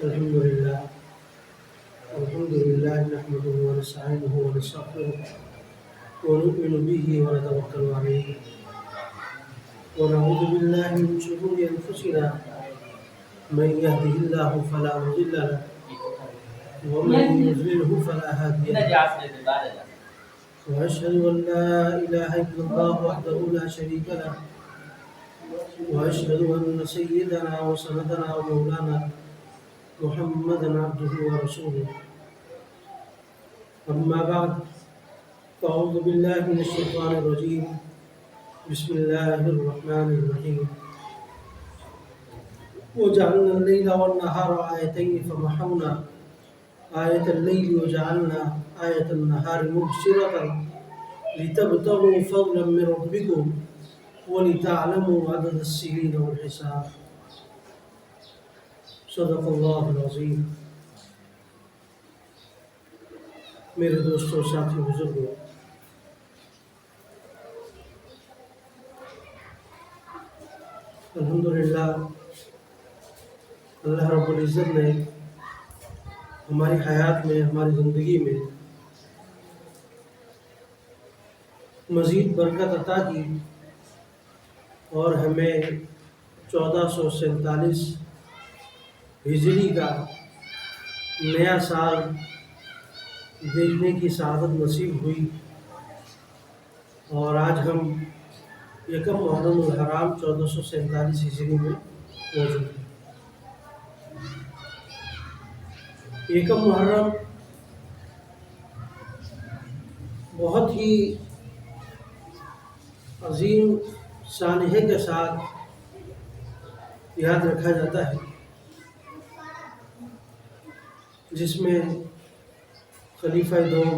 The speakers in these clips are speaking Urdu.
الحمد لله نحمده ونستعينه ونستغفره ونؤمن به ونتوكل عليه ونعوذ بالله من شرور أنفسنا من يهده الله فلا مضل له ومن يضلله فلا هادي له وأشهد أن لا إله إلا الله وحده لا شريك له وأشهد أن سيدنا وسندنا ومولانا محمدا عبده ورسوله أما بعد فأعوذ بالله من الشيطان الرجيم بسم الله الرحمن الرحيم وجعلنا الليل والنهار آيتين فمحونا آية الليل وجعلنا آية النهار مبصرة لتبتغوا فضلا من ربكم ولتعلموا عدد السنين والحساب صدق اللہ العظیم۔ میرے دوستوں، ساتھی، بزرگوں، الحمدللہ اللہ رب العزت نے ہماری حیات میں، ہماری زندگی میں مزید برکت عطا کی اور ہمیں 1447 ہجری کا نیا سال دیکھنے کی سعادت نصیب ہوئی، اور آج ہم یکم محرم الحرام 1447 ہجری میں موجود ہیں۔ یکم محرم بہت ہی عظیم سانحے کے ساتھ یاد رکھا جاتا ہے، جس میں خلیفہ دوم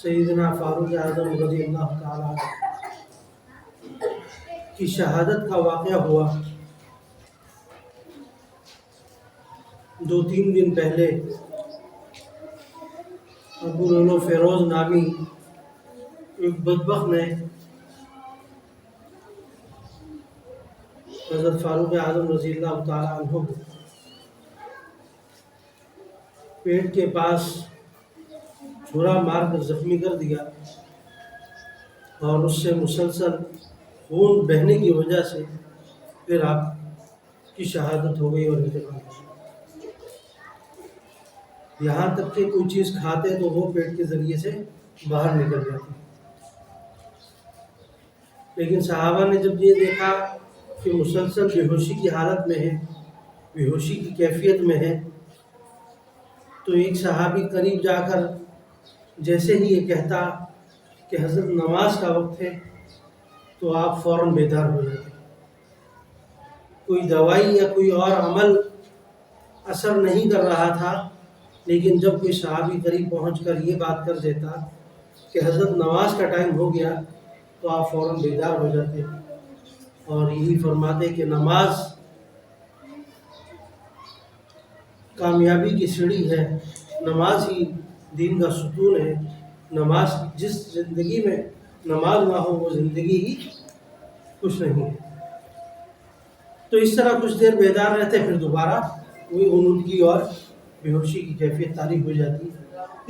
سیدنا فاروق اعظم رضی اللہ تعالیٰ کی شہادت کا واقعہ ہوا۔ 2-3 دن پہلے ابو لولو فیروز نامی ایک بدبخت نے حضرت فاروق اعظم رضی اللہ تعالیٰ عنہ کو پیٹ کے پاس چھرا مار کر زخمی کر دیا، اور اس سے مسلسل خون بہنے کی وجہ سے پھر آپ کی شہادت ہو گئی اور انتقال ہو گیا۔ یہاں تک کہ کوئی چیز کھاتے تو وہ پیٹ کے ذریعے سے باہر نکل جاتی، لیکن صحابہ نے جب یہ دیکھا کہ مسلسل بے ہوشی کی حالت میں ہے، بے ہوشی کی کیفیت میں ہے، تو ایک صحابی قریب جا کر جیسے ہی یہ کہتا کہ حضرت نماز کا وقت ہے، تو آپ فوراً بیدار ہو جاتے۔ کوئی دوائی یا کوئی اور عمل اثر نہیں کر رہا تھا، لیکن جب کوئی صحابی قریب پہنچ کر یہ بات کر دیتا کہ حضرت نماز کا ٹائم ہو گیا، تو آپ فوراً بیدار ہو جاتے اور یہی فرماتے کہ نماز کامیابی کی سیڑھی ہے، نماز ہی دین کا ستون ہے، نماز جس زندگی میں نماز نہ ہو وہ زندگی ہی کچھ نہیں ہے۔ تو اس طرح کچھ دیر بیدار رہتے، پھر دوبارہ وہی غنودگی اور بے ہوشی کی کیفیت طاری ہو جاتی،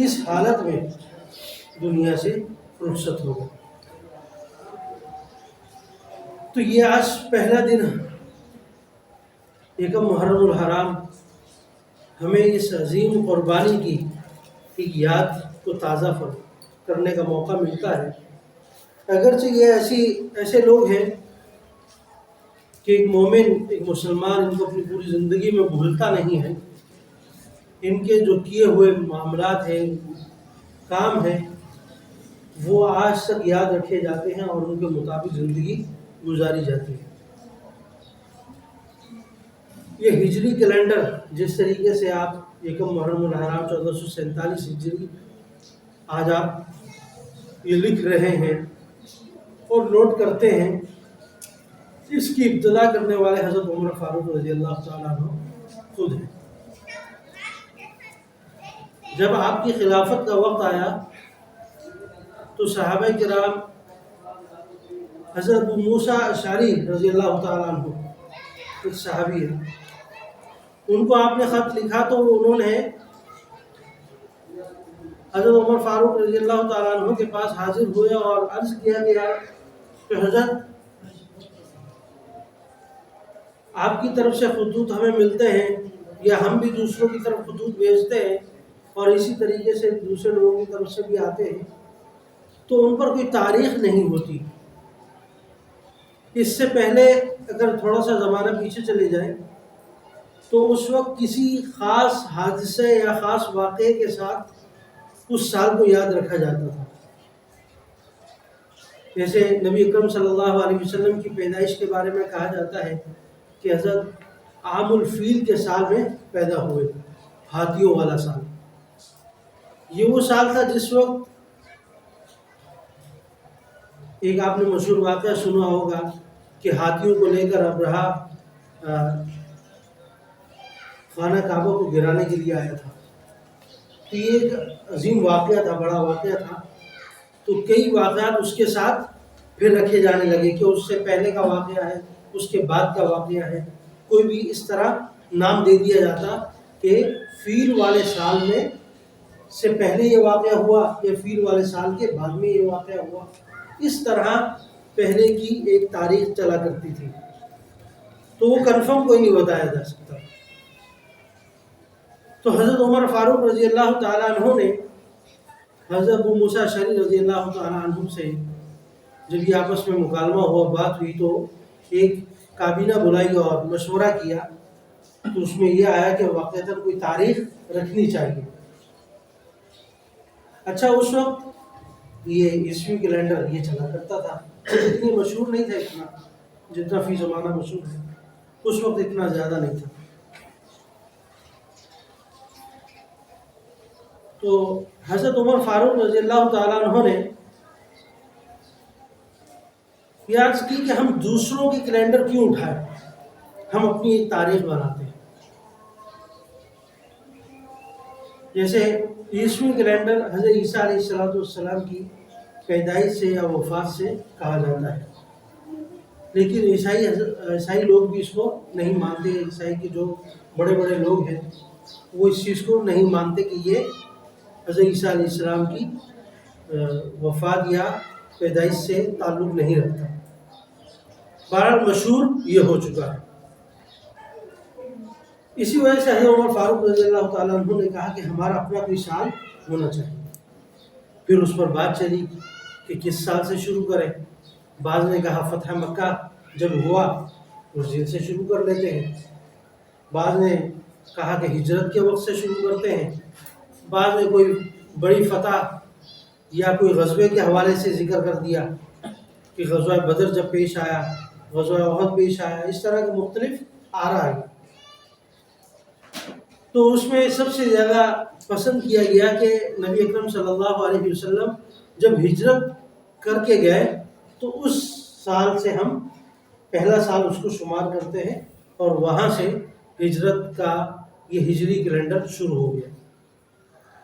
اس حالت میں دنیا سے رخصت ہو گئے۔ تو یہ آج پہلا دن یکم محرم الحرام ہمیں اس عظیم قربانی کی ایک یاد کو تازہ کرنے کا موقع ملتا ہے۔ اگرچہ یہ ایسے لوگ ہیں کہ ایک مومن، ایک مسلمان ان کو اپنی پوری زندگی میں بھولتا نہیں ہے، ان کے جو کیے ہوئے معاملات ہیں، کام ہیں، وہ آج تک یاد رکھے جاتے ہیں اور ان کے مطابق زندگی گزاری جاتی ہے۔ یہ ہجری کیلنڈر جس طریقے سے آپ یکم محرم الحرام 1447 ہجری آج آپ یہ لکھ رہے ہیں اور نوٹ کرتے ہیں، اس کی ابتدا کرنے والے حضرت عمر فاروق رضی اللہ تعالیٰ عنہ خود ہیں۔ جب آپ کی خلافت کا وقت آیا تو صحابہ کرام حضرت ابو موسیٰ اشعری رضی اللہ تعالیٰ عنہ ایک صحابی ہے، ان کو آپ نے خط لکھا تو انہوں نے حضرت عمر فاروق رضی اللہ تعالیٰ عنہ کے پاس حاضر ہوئے اور عرض کیا گیا کہ حضرت آپ کی طرف سے خطوط ہمیں ملتے ہیں یا ہم بھی دوسروں کی طرف خطوط بھیجتے ہیں اور اسی طریقے سے دوسرے لوگوں کی طرف سے بھی آتے ہیں، تو ان پر کوئی تاریخ نہیں ہوتی۔ اس سے پہلے اگر تھوڑا سا زمانہ پیچھے چلے جائیں تو اس وقت کسی خاص حادثے یا خاص واقعے کے ساتھ اس سال کو یاد رکھا جاتا تھا۔ جیسے نبی اکرم صلی اللہ علیہ وسلم کی پیدائش کے بارے میں کہا جاتا ہے کہ حضرت عام الفیل کے سال میں پیدا ہوئے، ہاتھیوں والا سال۔ یہ وہ سال تھا جس وقت ایک آپ نے مشہور واقعہ سنا ہوگا کہ ہاتھیوں کو لے کر ابرہہ خانہ کعبہ کو گرانے کے لیے آیا تھا۔ تو یہ ایک عظیم واقعہ تھا، بڑا واقعہ تھا۔ تو کئی واقعات اس کے ساتھ پھر رکھے جانے لگے کہ اس سے پہلے کا واقعہ ہے، اس کے بعد کا واقعہ ہے، کوئی بھی اس طرح نام دے دیا جاتا کہ فیل والے سال میں سے پہلے یہ واقعہ ہوا یا فیل والے سال کے بعد میں یہ واقعہ ہوا۔ اس طرح پہلے کی ایک تاریخ چلا کرتی تھی، تو وہ کنفرم کوئی نہیں بتایا جا سکتا۔ تو حضرت عمر فاروق رضی اللہ تعالیٰ عنہ نے حضرت ابو موسیٰ اشعری رضی اللہ تعالیٰ عنہ سے جب یہ آپس میں مکالمہ ہوا، بات ہوئی، تو ایک کابینہ بلائی اور مشورہ کیا، تو اس میں یہ آیا کہ واقعتاً کوئی تاریخ رکھنی چاہیے۔ اچھا، اس وقت یہ عیسوی کیلنڈر یہ چلا کرتا تھا، اتنی مشہور نہیں تھا اتنا جتنا فی زمانہ مشہور ہے، اس وقت اتنا زیادہ نہیں تھا۔ تو حضرت عمر فاروق رضی اللہ تعالیٰ عنہ نے یہ عرض کی کہ ہم دوسروں کی کیلنڈر کیوں اٹھائیں، ہم اپنی ایک تاریخ بناتے ہیں۔ جیسے عیسوی کیلنڈر حضرت عیسیٰ علیہ السلام کی پیدائش سے یا وفات سے کہا جاتا ہے، لیکن عیسائی لوگ بھی اس کو نہیں مانتے۔ عیسائی کے جو بڑے بڑے لوگ ہیں وہ اس چیز کو نہیں مانتے کہ یہ حضرت عیسیٰ علیہ السلام کی وفات یا پیدائش سے تعلق نہیں رکھتا۔ بہرحال مشہور یہ ہو چکا ہے۔ اسی وجہ سے حضرت عمر فاروق رضی اللہ تعالیٰ عنہ نے کہا کہ ہمارا اپنا کوئی سال ہونا چاہیے۔ پھر اس پر بات چلی کہ کس سال سے شروع کریں۔ بعض نے کہا فتح مکہ جب ہوا اس دن سے شروع کر لیتے ہیں، بعض نے کہا کہ ہجرت کے وقت سے شروع کرتے ہیں، بعض نے کوئی بڑی فتح یا کوئی غزوے کے حوالے سے ذکر کر دیا کہ غزوہ بدر جب پیش آیا، غزوہ احد پیش آیا، اس طرح کے مختلف آراء ہیں۔ تو اس میں سب سے زیادہ پسند کیا گیا کہ نبی اکرم صلی اللہ علیہ وسلم جب ہجرت کر کے گئے تو اس سال سے ہم پہلا سال اس کو شمار کرتے ہیں، اور وہاں سے ہجرت کا یہ ہجری کیلنڈر شروع ہو گیا۔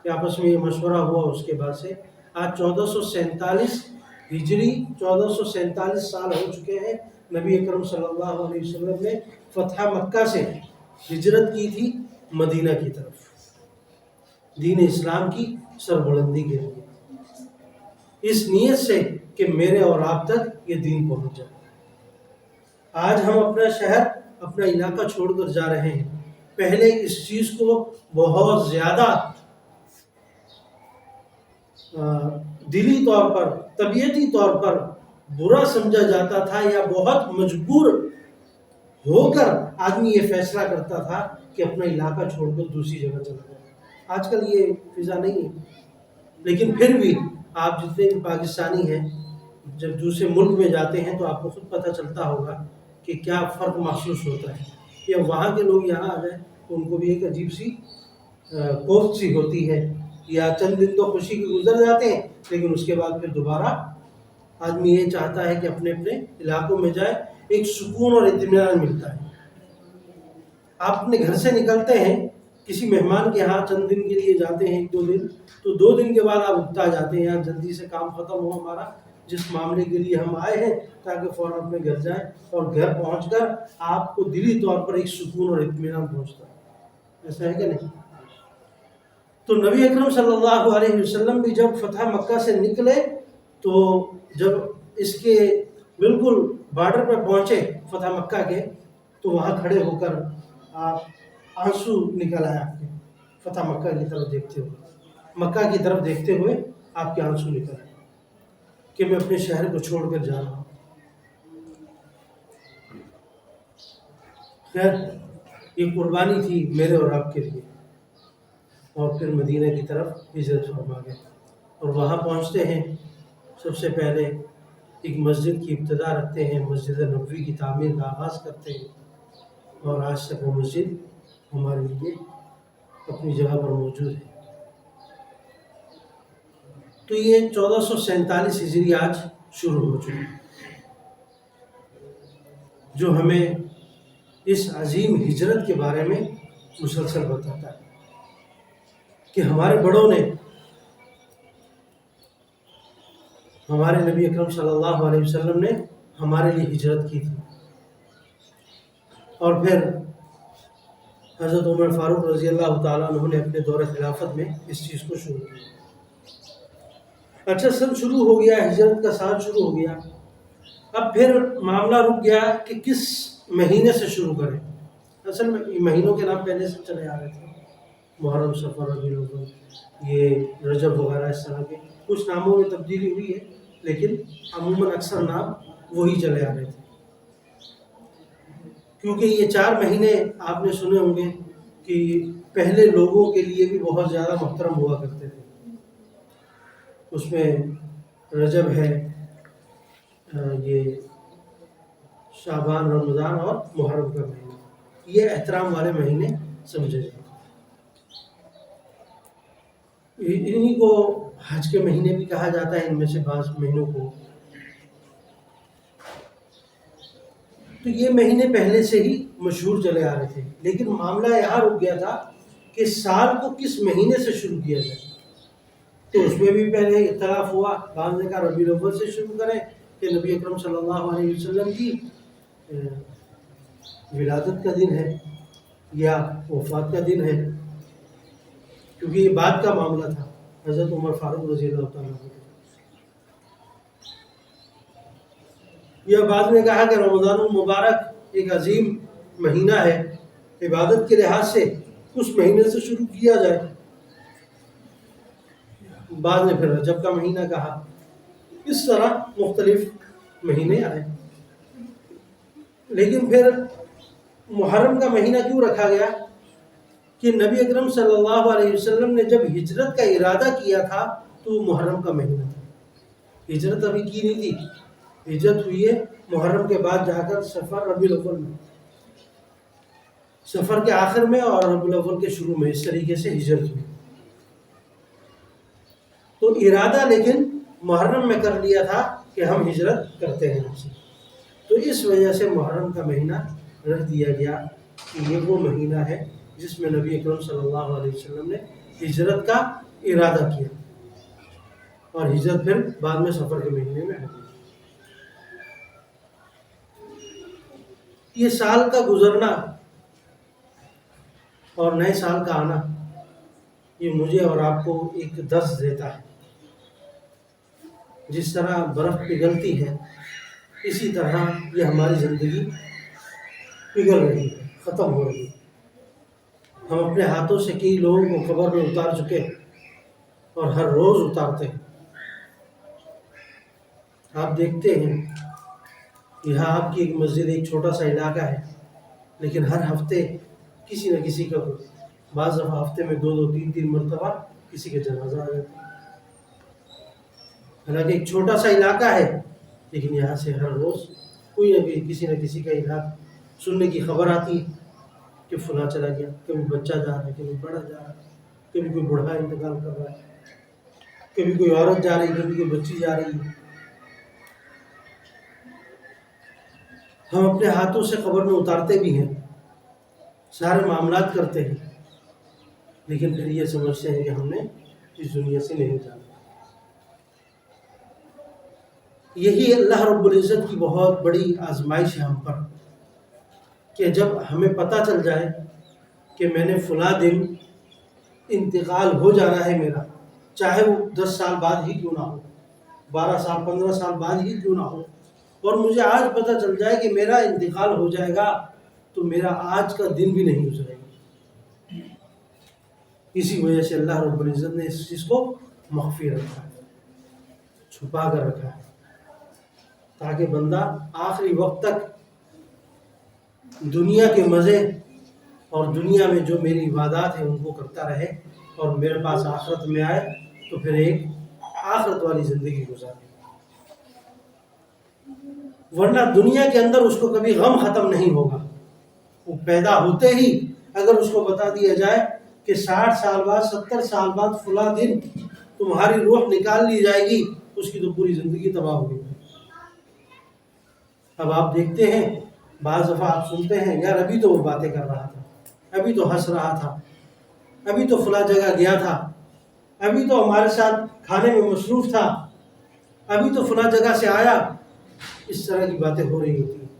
کہ آپس میں یہ مشورہ ہوا، اس کے بعد سے آج 1447 ہجری 1447 سال ہو چکے ہیں۔ نبی اکرم صلی اللہ علیہ وسلم نے فتح مکہ سے ہجرت کی تھی مدینہ کی طرف، دین اسلام کی سربلندی کے لیے، اس نیت سے کہ میرے اور آپ تک یہ دین پہنچ جائے۔ آج ہم اپنا شہر، اپنا علاقہ چھوڑ کر جا رہے ہیں۔ پہلے اس چیز کو بہت زیادہ دلی طور پر، طبیعتی طور پر برا سمجھا جاتا تھا، یا بہت مجبور ہو کر آدمی یہ فیصلہ کرتا تھا کہ اپنا علاقہ چھوڑ کر دوسری جگہ چلا جائے۔ آج کل یہ فضا نہیں ہے، لیکن پھر بھی آپ جتنے بھی پاکستانی ہیں جب دوسرے ملک میں جاتے ہیں تو آپ کو خود پتہ چلتا ہوگا کہ کیا فرق محسوس ہوتا ہے۔ یا وہاں کے لوگ یہاں آ جائیں تو ان کو بھی ایک عجیب سی کوفت سی ہوتی ہے، یا چند دن تو خوشی کے گزر جاتے ہیں، لیکن اس کے بعد پھر دوبارہ آدمی یہ چاہتا ہے کہ اپنے اپنے علاقوں میں جائے، ایک سکون اور اطمینان ملتا ہے۔ آپ اپنے گھر سے نکلتے ہیں، کسی مہمان کے ہاں چند دن کے لیے جاتے ہیں، 1-2 دن، تو 2 دن کے بعد آپ اکتا جاتے ہیں، یار جلدی سے کام ختم ہو ہمارا، جس معاملے کے لیے ہم آئے ہیں، تاکہ فوراً اپنے گھر جائیں، اور گھر پہنچ کر آپ کو دلی طور پر ایک سکون اور اطمینان پہنچتا ہے۔ ایسا ہے کہ نہیں؟ تو نبی اکرم صلی اللہ علیہ وسلم بھی جب فتح مکہ سے نکلے تو جب اس کے بالکل بارڈر پہ پہنچے فتح مکہ کے، تو وہاں کھڑے ہو کر آپ آنسو نکل آئے آپ کے، فتح مکہ کی طرف دیکھتے ہوئے، مکہ کی طرف دیکھتے ہوئے آپ کے آنسو نکل آئے کہ میں اپنے شہر کو چھوڑ کر جا رہا ہوں۔ خیر، یہ قربانی تھی میرے اور آپ کے لیے، اور پھر مدینہ کی طرف ہجرت فرما گئے، اور وہاں پہنچتے ہیں سب سے پہلے ایک مسجد کی ابتدا رکھتے ہیں، مسجد نبوی کی تعمیر کا آغاز کرتے ہیں، اور آج تک وہ مسجد ہمارے لیے اپنی جگہ پر موجود ہے۔ تو یہ 1447 ہجری آج شروع ہو چکی ہے، جو ہمیں اس عظیم ہجرت کے بارے میں مسلسل بتاتا ہے کہ ہمارے بڑوں نے، ہمارے نبی اکرم صلی اللہ علیہ وسلم نے ہمارے لیے ہجرت کی تھی، اور پھر حضرت عمر فاروق رضی اللہ تعالیٰ عنہ نے اپنے دور خلافت میں اس چیز کو شروع کیا۔ اچھا، سن شروع ہو گیا، ہجرت کا سال شروع ہو گیا، اب پھر معاملہ رک گیا کہ کس مہینے سے شروع کریں۔ اصل میں مہینوں کے نام پہلے سے چلے آ رہے تھے، محرم، صفر، ربیع الاول، یہ رجب وغیرہ، اس طرح کے کچھ ناموں میں تبدیلی ہوئی ہے، لیکن عموماً اکثر نام وہی چلے آ رہے تھے، کیونکہ یہ 4 مہینے آپ نے سنے ہوں گے کہ پہلے لوگوں کے لیے بھی بہت زیادہ محترم ہوا کرتے تھے۔ اس میں رجب ہے، یہ شعبان، رمضان اور محرم کا مہینہ، یہ احترام والے مہینے سمجھے جاتے ہیں۔ انہی کو حج کے مہینے بھی کہا جاتا ہے، ان میں سے بعض مہینوں کو۔ تو یہ مہینے پہلے سے ہی مشہور چلے آ رہے تھے، لیکن معاملہ یہاں رک گیا تھا کہ سال کو کس مہینے سے شروع کیا جائے۔ تو اس میں بھی پہلے اختلاف ہوا، بعض نے کہا ربیع الاول سے شروع کریں کہ نبی اکرم صلی اللہ علیہ وسلم کی ولادت کا دن ہے یا وفات کا دن ہے، کیونکہ یہ بعد کا معاملہ تھا حضرت عمر فاروق رضی اللہ تعالیٰ عنہ۔ یا بعد نے کہا کہ رمضان المبارک ایک عظیم مہینہ ہے، عبادت کے لحاظ سے اس مہینے سے شروع کیا جائے۔ بعد نے پھر رجب کا مہینہ کہا، اس طرح مختلف مہینے آئے۔ لیکن پھر محرم کا مہینہ کیوں رکھا گیا؟ کہ نبی اکرم صلی اللہ علیہ وسلم نے جب ہجرت کا ارادہ کیا تھا تو وہ محرم کا مہینہ تھا، ہجرت ابھی کی نہیں تھی، ہجرت ہوئی ہے محرم کے بعد جا کر سفر، ربیع الاول میں، سفر کے آخر میں اور ربیع الاول کے شروع میں، اس طریقے سے ہجرت ہوئی۔ تو ارادہ لیکن محرم میں کر لیا تھا کہ ہم ہجرت کرتے ہیں آپ سے، تو اس وجہ سے محرم کا مہینہ رکھ دیا گیا کہ یہ وہ مہینہ ہے جس میں نبی اکرم صلی اللہ علیہ وسلم نے ہجرت کا ارادہ کیا، اور ہجرت پھر بعد میں سفر کے مہینے میں ہوئی۔ یہ سال کا گزرنا اور نئے سال کا آنا، یہ مجھے اور آپ کو ایک درس دیتا ہے۔ جس طرح برف پگھلتی ہے، اسی طرح یہ ہماری زندگی پگھل رہی ہے، ختم ہو رہی ہے۔ ہم اپنے ہاتھوں سے کئی لوگوں کو قبر میں اتار چکے ہیں، اور ہر روز اتارتے ہیں۔ آپ دیکھتے ہیں یہاں آپ کی ایک مسجد، ایک چھوٹا سا علاقہ ہے، لیکن ہر ہفتے کسی نہ کسی کا، بعض دفعہ ہفتے میں 2 3 مرتبہ کسی کا جنازہ آ جاتا ہے۔ حالانکہ ایک چھوٹا سا علاقہ ہے، لیکن یہاں سے ہر روز کوئی نہ کوئی، کسی نہ کسی کا علاقہ سننے کی خبر آتی ہے کہ فلاں چلا گیا، کبھی بچہ جا رہا ہے، کبھی بڑا جا رہا ہے، کبھی کوئی بوڑھا انتقال کر رہا ہے، کبھی کوئی عورت جا رہی ہے، کبھی کوئی بچی جا رہی ہے۔ ہم اپنے ہاتھوں سے قبر میں اتارتے بھی ہیں، سارے معاملات کرتے ہیں، لیکن پھر یہ سمجھتے ہیں کہ ہم نے اس دنیا سے نہیں جانا۔ یہی اللہ رب العزت کی بہت بڑی آزمائش ہے ہم پر، کہ جب ہمیں پتہ چل جائے کہ میں نے فلاں دن انتقال ہو جانا ہے میرا، چاہے وہ 10 سال بعد ہی کیوں نہ ہو، 12 سال 15 سال بعد ہی کیوں نہ ہو، اور مجھے آج پتہ چل جائے کہ میرا انتقال ہو جائے گا تو میرا آج کا دن بھی نہیں گزرے گا۔ اسی وجہ سے اللہ رب العزت نے اس چیز کو مخفی رکھا ہے، چھپا کر رکھا ہے، تاکہ بندہ آخری وقت تک دنیا کے مزے اور دنیا میں جو میری عبادات ہیں ان کو کرتا رہے، اور میرے پاس آخرت میں آئے تو پھر ایک آخرت والی زندگی گزارے، ورنہ دنیا کے اندر اس کو کبھی غم ختم نہیں ہوگا۔ وہ پیدا ہوتے ہی اگر اس کو بتا دیا جائے کہ 60 سال بعد 70 سال بعد فلاں دن تمہاری روح نکال لی جائے گی، اس کی تو پوری زندگی تباہ ہو گئی۔ اب آپ دیکھتے ہیں بعض دفعہ آپ سنتے ہیں، یار ابھی تو وہ باتیں کر رہا تھا، ابھی تو ہنس رہا تھا، ابھی تو فلاں جگہ گیا تھا، ابھی تو ہمارے ساتھ کھانے میں مصروف تھا، ابھی تو فلاں جگہ سے آیا۔ اس طرح کی باتیں ہو رہی ہوتی ہیں،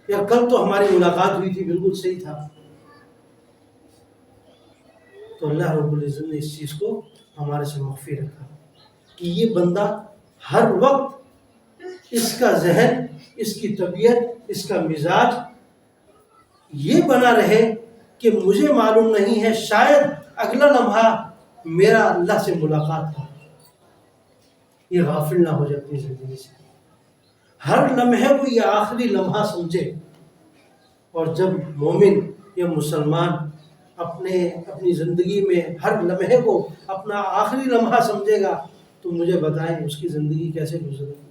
یا کل تو ہماری ملاقات ہوئی تھی، بالکل صحیح تھا۔ تو اللہ رب العزت نے اس چیز کو ہمارے سے مخفی رکھا کہ یہ بندہ ہر وقت اس کا ذہن، اس کی طبیعت، اس کا مزاج یہ بنا رہے کہ مجھے معلوم نہیں ہے شاید اگلا لمحہ میرا اللہ سے ملاقات ہو، یہ غافل نہ ہو جائے اپنی زندگی سے، ہر لمحے کو یہ آخری لمحہ سمجھے۔ اور جب مومن یا مسلمان اپنی زندگی میں ہر لمحے کو اپنا آخری لمحہ سمجھے گا تو مجھے بتائیں اس کی زندگی کیسے گزرے گی؟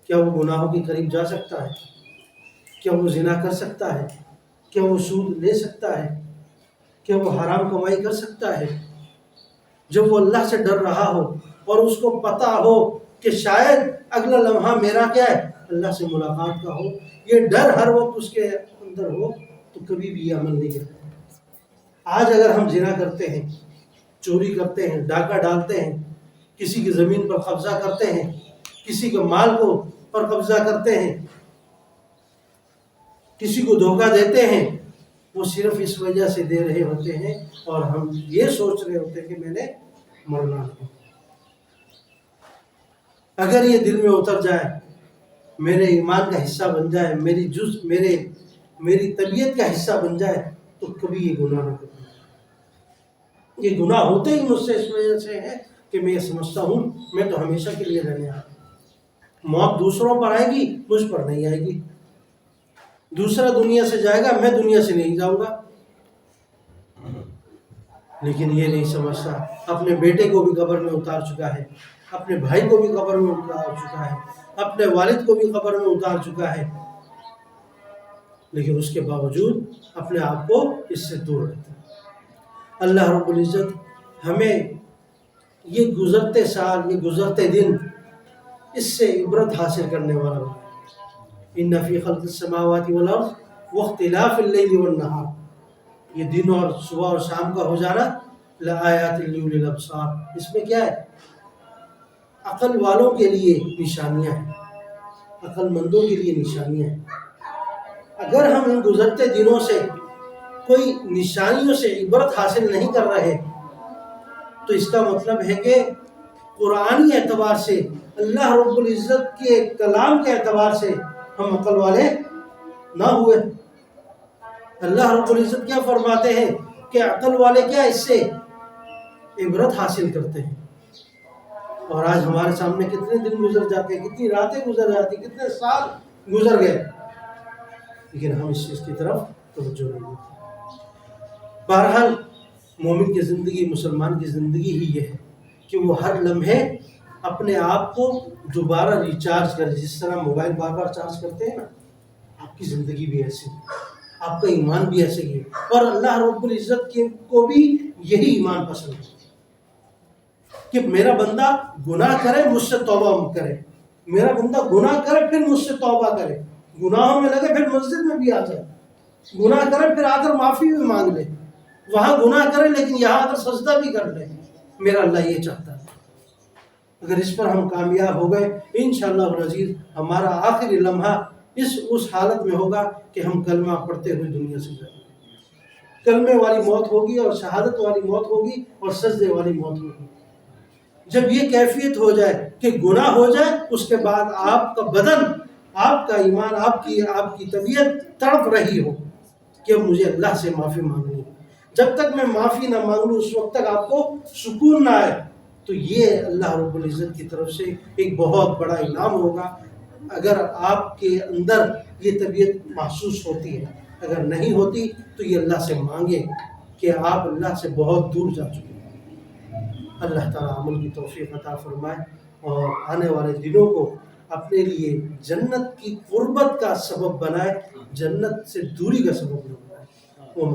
کیا وہ گناہوں کے قریب جا سکتا ہے؟ کیا وہ زنا کر سکتا ہے؟ کیا وہ سود لے سکتا ہے؟ کیا وہ حرام کمائی کر سکتا ہے؟ جب وہ اللہ سے ڈر رہا ہو اور اس کو پتا ہو کہ شاید اگلا لمحہ میرا کیا ہے، اللہ سے ملاقات کا ہو، یہ ڈر ہر وقت اس کے اندر ہو، تو کبھی بھی یہ عمل نہیں کرتا۔ آج اگر ہم زنا کرتے ہیں، چوری کرتے ہیں، ڈاکہ ڈالتے ہیں، کسی کی زمین پر قبضہ کرتے ہیں، کسی کے مال کو پر قبضہ کرتے ہیں، کسی کو دھوکہ دیتے ہیں، وہ صرف اس وجہ سے دے رہے ہوتے ہیں اور ہم یہ سوچ رہے ہوتے ہیں کہ میں نے مرنا ہے۔ اگر یہ دل میں اتر جائے، میرے ایمان کا حصہ بن جائے، میری طبیعت کا حصہ بن جائے، تو کبھی یہ گناہ نہ کروں۔ یہ گناہ ہوتے ہی مجھ سے اس وجہ سے ہے کہ میں یہ سمجھتا ہوں میں تو ہمیشہ کے لیے رہنے آیا ہوں، موت دوسروں پر آئے گی، مجھ پر نہیں آئے گی، دوسرا دنیا سے جائے گا، میں دنیا سے نہیں جاؤں گا۔ لیکن یہ نہیں سمجھتا، اپنے بیٹے کو بھی قبر میں اتار چکا ہے، اپنے بھائی کو بھی قبر میں اتار چکا ہے، اپنے والد کو بھی قبر میں اتار چکا ہے، لیکن اس کے باوجود اپنے آپ کو اس سے دور رکھتا ہے۔ اللہ رب العزت ہمیں یہ گزرتے سال، یہ گزرتے دن، اس سے عبرت حاصل کرنے والا ہے۔ ان فی خلق السماوات والارض واختلاف اللیل والنہار، یہ دن اور صبح اور شام کا ہو جانا، لآیات لأولی الابصار، اس میں کیا ہے؟ عقل والوں کے لیے نشانیاں ہیں، عقل مندوں کے لیے نشانیاں ہیں۔ اگر ہم ان گزرتے دنوں سے کوئی نشانیوں سے عبرت حاصل نہیں کر رہے تو اس کا مطلب ہے کہ قرآنی اعتبار سے، اللہ رب العزت کے کلام کے اعتبار سے ہم عقل والے نہ ہوئے۔ اللہ رب العزت کیا فرماتے ہیں کہ عقل والے کیا اس سے عبرت حاصل کرتے ہیں۔ اور آج ہمارے سامنے کتنے دن گزر جاتے ہیں، کتنی راتیں گزر جاتی، کتنے سال گزر گئے، لیکن ہم اس چیز کی طرف توجہ نہیں دیتے۔ بہرحال مومن کی زندگی، مسلمان کی زندگی ہی یہ ہے کہ وہ ہر لمحے اپنے آپ کو دوبارہ ریچارج کرے، جس طرح موبائل بار بار چارج کرتے ہیں نا، آپ کی زندگی بھی ایسی ہے، آپ کا ایمان بھی ایسے ہی ہے۔ اور اللہ رب العزت کو بھی یہی ایمان پسند ہے کہ میرا بندہ گناہ کرے مجھ سے توبہ کرے، میرا بندہ گناہ کرے پھر مجھ سے توبہ کرے، گناہوں میں لگے پھر مسجد میں بھی آ جائے، گناہ کرے پھر آ کر معافی بھی مانگ لے، وہاں گناہ کرے لیکن یہاں آ کر سجدہ بھی کر لے۔ میرا اللہ یہ چاہتا ہے۔ اگر اس پر ہم کامیاب ہو گئے، انشاءاللہ العزیز ہمارا آخری لمحہ اس حالت میں ہوگا کہ ہم کلمہ پڑھتے ہوئے دنیا سے جائیں گے۔ کلمے والی موت ہوگی اور شہادت والی موت ہوگی اور سجدے والی موت ہوگی۔ جب یہ کیفیت ہو جائے کہ گناہ ہو جائے، اس کے بعد آپ کا بدن، آپ کا ایمان، آپ کی طبیعت تڑپ رہی ہو کہ مجھے اللہ سے معافی مانگنی ہے۔ جب تک میں معافی نہ مانگ لوں اس وقت تک آپ کو سکون نہ آئے، تو یہ اللہ رب العزت کی طرف سے ایک بہت بڑا انعام ہوگا۔ اگر آپ کے اندر یہ طبیعت محسوس ہوتی ہے، اگر نہیں ہوتی تو یہ اللہ سے مانگیں کہ آپ اللہ سے بہت دور جا چکے ہیں۔ اللہ تعالیٰ عمل کی توفیق عطا فرمائے اور آنے والے دنوں کو اپنے لیے جنت کی قربت کا سبب بنائے، جنت سے دوری کا سبب نہ بنائے۔ وہ